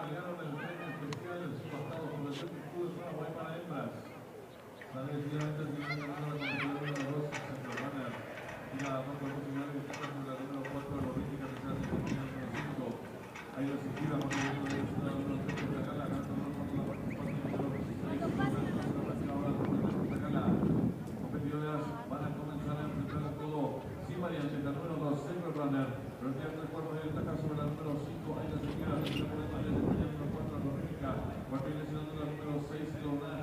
ganaron el premio especial subastado por el Club de Paraguay para hembras. La definitivamente el primer ganador de la número 2, Centro Runner. Y la otra posibilidad de estar con la número 4, la olímpica de San Francisco. Hay la seguida por el número de la número 3 de la gala, ganando por la participación de los competidoras van a comenzar a enfrentar todo. Sí, variante, la número 2, Centro Runner. Pero el cuarto de ventaja sobre la número 5, hay la seguida, la número 4, la olímpica. Cuarto y la número 6, Leonardo.